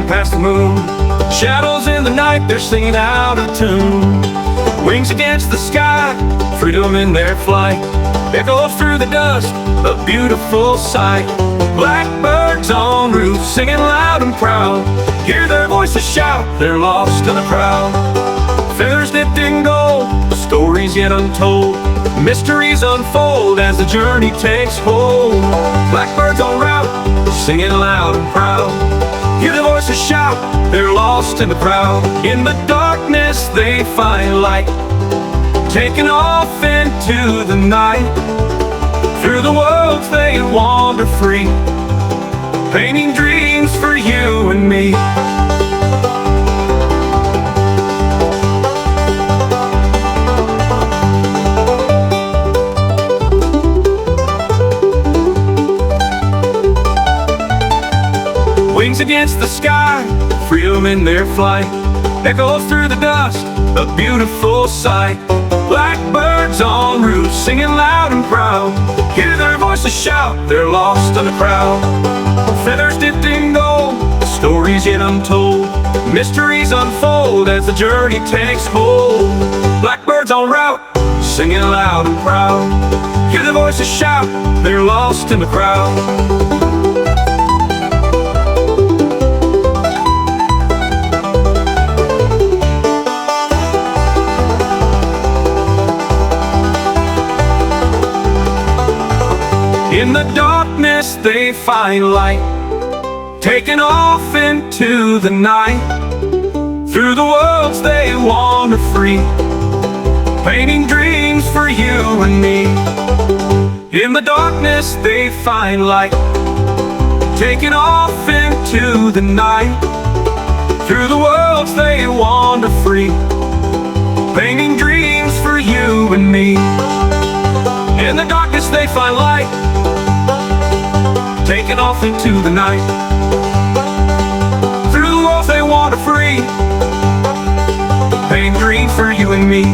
flying past the moon. Shadows in the night, they're singing out of tune. Wings against the sky, freedom in their flight. Echoes through the dust, a beautiful sight. Blackbirds on roofs, singing loud and proud. Hear their voices shout, they're lost in the crowd. Feathers dipped in gold, stories yet untold. Mysteries unfold as the journey takes hold. Blackbirds on route, singing loud and proud. Hear the voices shout, they're lost in the crowd. In the darkness they find light, taking off into the night. Through the worlds they wander free, painting dreams for you and me. Wings against the sky, freedom in their flight. Echoes through the dust, a beautiful sight. Blackbirds on roofs, singing loud and proud. Hear their voices shout, they're lost in the crowd. Feathers dipped in gold, stories yet untold. Mysteries unfold as the journey takes hold. Blackbirds on route, singing loud and proud. Hear the voices shout, they're lost in the crowd. In the darkness they find light, taking off into the night. Through the worlds they wander free, painting dreams for you and me. In the darkness they find light, taking off into the night. Through the worlds they wander free, painting dreams for you and me. In the darkness they find light, taking off into the night. Through the world they wander free, painting dreams for you and me.